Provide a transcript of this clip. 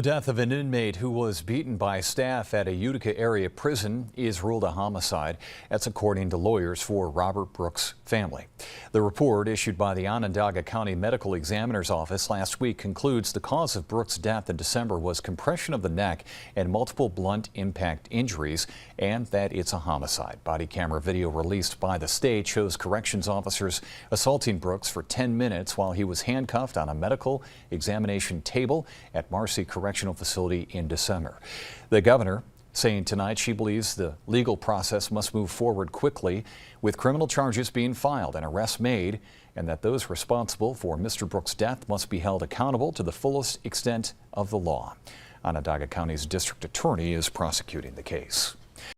The death of an inmate who was beaten by staff at a Utica-area prison is ruled a homicide. That's according to lawyers for Robert Brooks' family. The report issued by the Onondaga County Medical Examiner's Office last week concludes the cause of Brooks' death in December was compression of the neck and multiple blunt impact injuries, and that it's a homicide. Body camera video released by the state shows corrections officers assaulting Brooks for 10 minutes while he was handcuffed on a medical examination table at Marcy Correctional Facility in December. The governor saying tonight she believes the legal process must move forward quickly, with criminal charges being filed and arrests made, and that those responsible for Mr. Brooks' death must be held accountable to the fullest extent of the law. Onondaga County's district attorney is prosecuting the case.